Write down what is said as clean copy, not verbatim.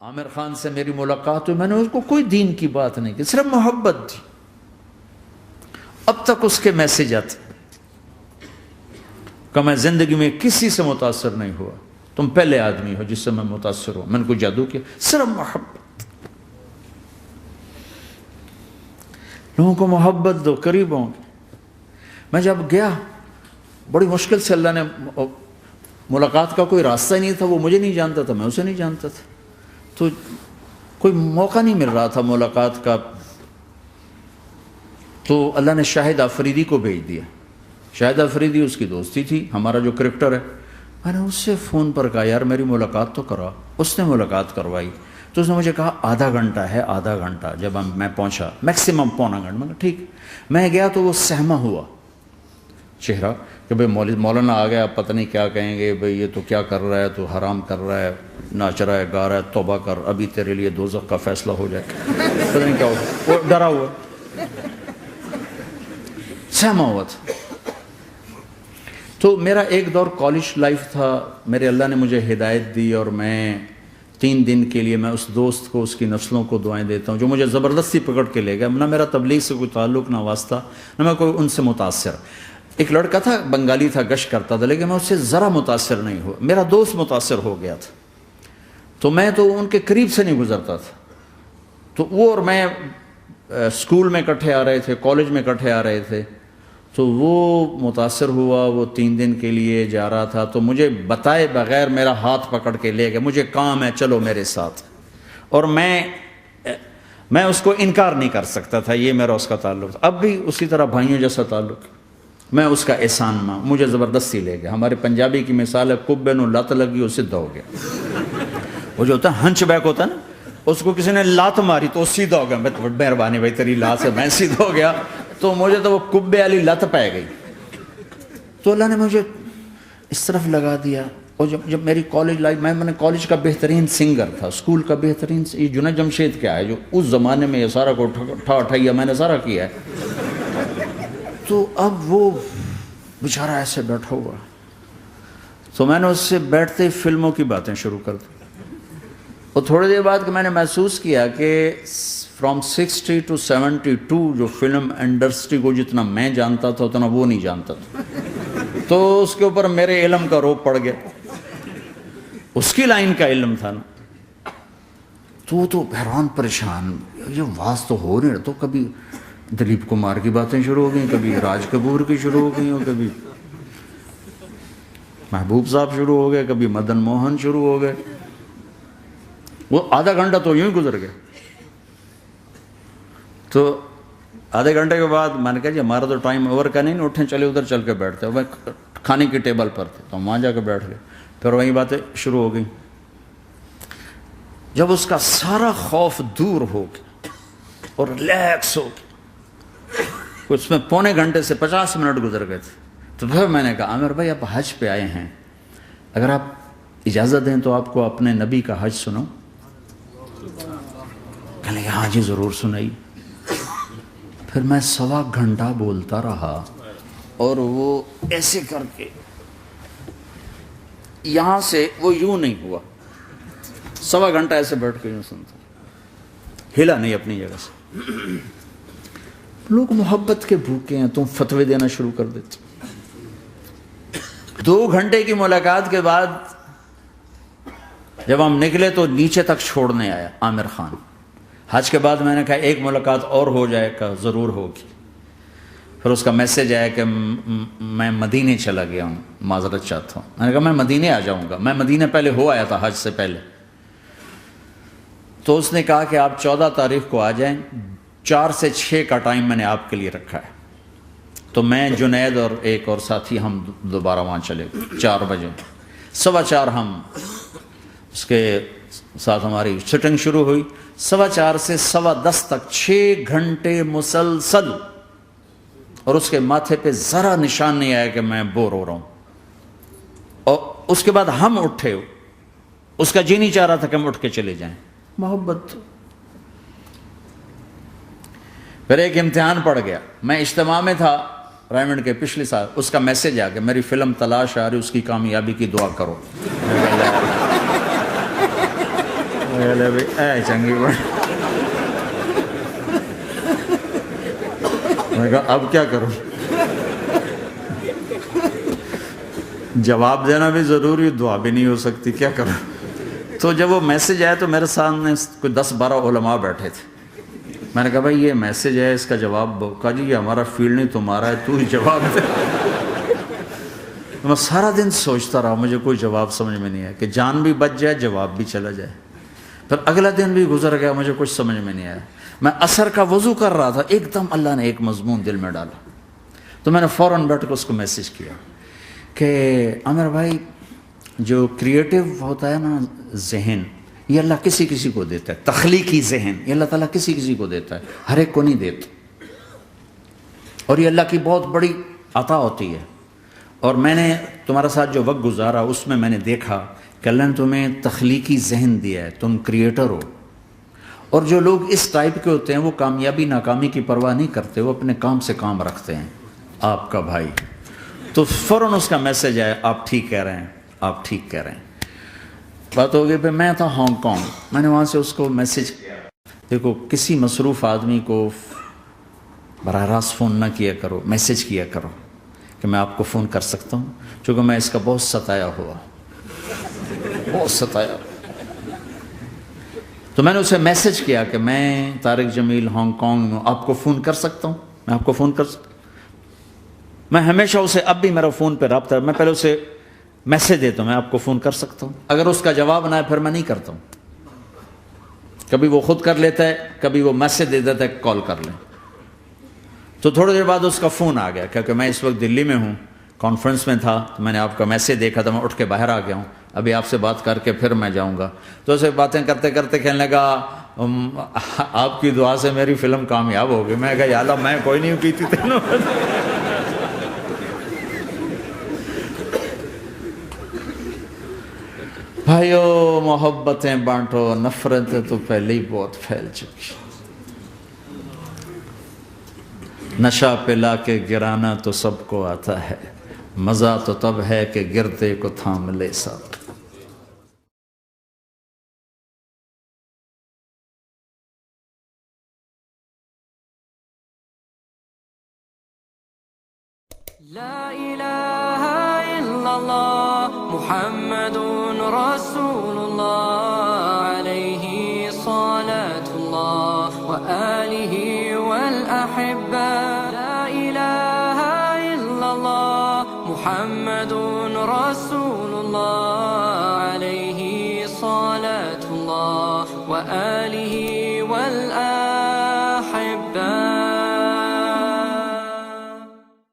عامر خان سے میری ملاقات ہوئی، میں نے اس کو کوئی دین کی بات نہیں کی، صرف محبت تھی. اب تک اس کے میسج آتے کہ میں زندگی میں کسی سے متاثر نہیں ہوا، تم پہلے آدمی ہو جس سے میں متاثر ہوں. میں نے کوئی جادو کیا، صرف محبت. لوگوں کو محبت دو، قریب ہوں گے. میں جب گیا بڑی مشکل سے اللہ نے، ملاقات کا کوئی راستہ ہی نہیں تھا، وہ مجھے نہیں جانتا تھا، میں اسے نہیں جانتا تھا، تو کوئی موقع نہیں مل رہا تھا ملاقات کا. تو اللہ نے شاہد آفریدی کو بھیج دیا. شاہد آفریدی اس کی دوستی تھی، ہمارا جو کرکٹر ہے. میں نے اس سے فون پر کہا یار میری ملاقات تو کرا. اس نے ملاقات کروائی. تو اس نے مجھے کہا آدھا گھنٹہ ہے، آدھا گھنٹہ. جب میں پہنچا میکسیمم پونا گھنٹہ. میں کہا ٹھیک. میں گیا تو وہ سہما ہوا چہرہ کہ بھئی مولانا آ گیا، پتہ نہیں کیا کہیں گے، بھئی یہ تو کیا کر رہا ہے، تو حرام کر رہا ہے، ناچ رہا ہے، گا رہا ہے، توبہ کر، ابھی تیرے لیے دوزخ کا فیصلہ ہو جائے. پتہ نہیں کیا ہوا، وہ ڈرا ہوا سہما ہوا تھا. تو میرا ایک دور کالج لائف تھا. میرے اللہ نے مجھے ہدایت دی اور میں 3 دن کے لیے میں اس دوست کو، اس کی نسلوں کو دعائیں دیتا ہوں جو مجھے زبردستی پکڑ کے لے گیا. نہ میرا تبلیغ سے کوئی تعلق، نہ واسطہ، نہ میں کوئی ان سے متاثر. ایک لڑکا تھا، بنگالی تھا، گشت کرتا تھا، لیکن میں اس سے ذرا متاثر نہیں ہوا. میرا دوست متاثر ہو گیا تھا، تو میں تو ان کے قریب سے نہیں گزرتا تھا. تو وہ اور میں اسکول میں اکٹھے آ رہے تھے، کالج میں اکٹھے آ رہے تھے. تو وہ متاثر ہوا، وہ 3 دن کے لیے جا رہا تھا. تو مجھے بتائے بغیر میرا ہاتھ پکڑ کے لے گیا، مجھے کام ہے چلو میرے ساتھ. اور میں اس کو انکار نہیں کر سکتا تھا، یہ میرا اس کا تعلق تھا. اب بھی اسی طرح بھائیوں جیسا تعلق. میں اس کا احسان ماں، مجھے زبردستی لے گیا. ہمارے پنجابی کی مثال ہے، کبے نو لت لگی وہ سیدھا ہو گیا. وہ جو ہوتا ہے ہنچ بیک ہوتا ہے نا، اس کو کسی نے لات ماری تو وہ سیدھا ہو گیا. مہربانی بھائی تیری لات سے میں سیدھا ہو گیا. تو مجھے تو وہ کبے والی لت پہ گئی. تو اللہ نے مجھے اس طرف لگا دیا. اور جب میری کالج لائف، میں نے کالج کا بہترین سنگر تھا، اسکول کا بہترین، یہ جنید جمشید کیا ہے جو اس زمانے میں یہ سارا کو اٹھایا میں نے سارا کیا ہے. تو اب وہ بیچارہ ایسے بیٹھا ہوا. تو میں نے اس سے بیٹھتے ہی فلموں کی باتیں شروع کر دی. اور تھوڑی دیر بعد میں نے محسوس کیا کہ فرام 60 to 72 جو فلم انڈسٹری کو جتنا میں جانتا تھا اتنا وہ نہیں جانتا تھا. تو اس کے اوپر میرے علم کا روب پڑ گیا. اس کی لائن کا علم تھا نا. تو حیران پریشان، یہ واز تو ہو رہی ہے. تو کبھی دلیپ کمار کی باتیں شروع ہو گئیں، کبھی راج کپور کی شروع ہو گئیں، اور کبھی محبوب صاحب شروع ہو گئے، کبھی مدن موہن شروع ہو گئے. وہ آدھا گھنٹہ تو یوں ہی گزر گیا. تو آدھے گھنٹے کے بعد میں نے کہا جی ہمارا تو ٹائم اوور کا نہیں، اٹھیں چلے ادھر چل کے بیٹھتے. وہ کھانے کی ٹیبل پر تھے تو وہاں جا کے بیٹھ گئے. پھر وہی باتیں شروع ہو گئیں. جب اس کا سارا خوف دور ہو گیا اور ریلیکس ہو گیا، اس میں پونے گھنٹے سے 50 منٹ گزر گئے تھے. تو پھر میں نے کہا عامر بھائی آپ حج پہ آئے ہیں، اگر آپ اجازت دیں تو آپ کو اپنے نبی کا حج سنو. کہنے لگے ہاں جی ضرور سنائی. پھر میں 1.25 گھنٹہ بولتا رہا اور وہ ایسے کر کے یہاں سے وہ یوں نہیں ہوا. 1.25 گھنٹہ ایسے بیٹھ کے یوں سنتا، ہلا نہیں اپنی جگہ سے. لوگ محبت کے بھوکے ہیں، تم فتوے دینا شروع کر دیتے. 2 گھنٹے کی ملاقات کے بعد جب ہم نکلے تو نیچے تک چھوڑنے آیا عامر خان. حج کے بعد میں نے کہا ایک ملاقات اور ہو جائے گا، ضرور ہوگی. پھر اس کا میسج آیا کہ میں مدینے چلا گیا ہوں، معذرت چاہتا ہوں. میں نے کہا میں مدینے آ جاؤں گا. میں مدینے پہلے ہو آیا تھا حج سے پہلے. تو اس نے کہا کہ آپ 14 تاریخ کو آ جائیں، 4 سے 6 کا ٹائم میں نے آپ کے لیے رکھا ہے. تو میں جنید اور ایک اور ساتھی ہم دوبارہ وہاں چلے گئے. 4 بجے 4:15 ہم اس کے ساتھ ہماری شوٹنگ شروع ہوئی. 4:15 سے 10:15 تک 6 گھنٹے مسلسل. اور اس کے ماتھے پہ ذرا نشان نہیں آیا کہ میں بور ہو رہا ہوں. اور اس کے بعد ہم اٹھے، اس کا جی نہیں چاہ رہا تھا کہ ہم اٹھ کے چلے جائیں. محبت. پھر ایک امتحان پڑ گیا. میں اجتماع میں تھا رائمنڈ کے پچھلے سال. اس کا میسج آ گیا میری فلم تلاش آ رہی، اس کی کامیابی کی دعا کرو. لے بھائی اے چنگی بڑی. میں نے کہا اب کیا کروں, جواب دینا بھی ضروری, دعا بھی نہیں ہو سکتی, کیا کروں. تو جب وہ میسج آیا تو میرے سامنے کوئی 10-12 علماء بیٹھے تھے. میں نے کہا بھائی یہ میسج ہے, اس کا جواب. کہا جی یہ ہمارا فیلڈ نہیں تمہارا ہے, تو ہی جواب دے. میں سارا دن سوچتا رہا, مجھے کوئی جواب سمجھ میں نہیں آیا کہ جان بھی بچ جائے, جواب بھی چلا جائے. پھر اگلا دن بھی گزر گیا, مجھے کچھ سمجھ میں نہیں آیا. میں عصر کا وضو کر رہا تھا, ایک دم اللہ نے ایک مضمون دل میں ڈالا. تو میں نے فوراً بیٹھ کے اس کو میسج کیا کہ عامر بھائی, جو کریٹو ہوتا ہے نا ذہن, یہ اللہ کسی کسی کو دیتا ہے. تخلیقی ذہن یہ اللہ تعالیٰ کسی کسی کو دیتا ہے, ہر ایک کو نہیں دیتا. اور یہ اللہ کی بہت بڑی عطا ہوتی ہے. اور میں نے تمہارے ساتھ جو وقت گزارا اس میں میں نے دیکھا کہ اللہ نے تمہیں تخلیقی ذہن دیا ہے, تم کریٹر ہو. اور جو لوگ اس ٹائپ کے ہوتے ہیں وہ کامیابی ناکامی کی پرواہ نہیں کرتے, وہ اپنے کام سے کام رکھتے ہیں. آپ کا بھائی. تو فوراً اس کا میسج آیا, آپ ٹھیک کہہ رہے ہیں, آپ ٹھیک کہہ رہے ہیں. بات ہو گئی. پھر میں تھا ہانگ کانگ, میں نے وہاں سے اس کو میسج کیا. دیکھو کسی مصروف آدمی کو براہ راست فون نہ کیا کرو, میسج کیا کرو کہ میں آپ کو فون کر سکتا ہوں, چونکہ میں اس کا بہت ستایا ہوا, بہت ستایا. تو میں نے اسے میسج کیا کہ میں طارق جمیل ہانگ کانگ میں آپ کو فون کر سکتا ہوں, میں آپ کو فون کر سکتا ہوں. میں ہمیشہ اسے, اب بھی میرا فون پہ رابطہ ہے, میں پہلے اسے میسج دیتا ہوں میں آپ کو فون کر سکتا ہوں. اگر اس کا جواب نہ ہے پھر میں نہیں کرتا ہوں. کبھی وہ خود کر لیتا ہے, کبھی وہ میسج دے دیتا ہے کال کر لیں. تو تھوڑی دیر بعد اس کا فون آ گیا, کیونکہ میں اس وقت دلی میں ہوں, کانفرنس میں تھا. تو میں نے آپ کا میسج دیکھا تھا, میں اٹھ کے باہر آ گیا ہوں, ابھی آپ سے بات کر کے پھر میں جاؤں گا. تو اسے باتیں کرتے کرتے کہنے لگا آپ کی دعا سے میری فلم کامیاب ہو گئی. میں کہا یا اللہ میں کوئی نہیں کی تھی تینوں. بھائیو محبتیں بانٹو, نفرتیں تو پہلے ہی بہت پھیل چکی. نشہ پلا کے گرانا تو سب کو آتا ہے, مزہ تو تب ہے کہ گرتے کو تھام لے ساتھ. لا إله إلا الله محمد رسول الله عليه صلاة الله وآله والأحبة. لا إله إلا الله محمد رسول الله عليه صلاة الله وآله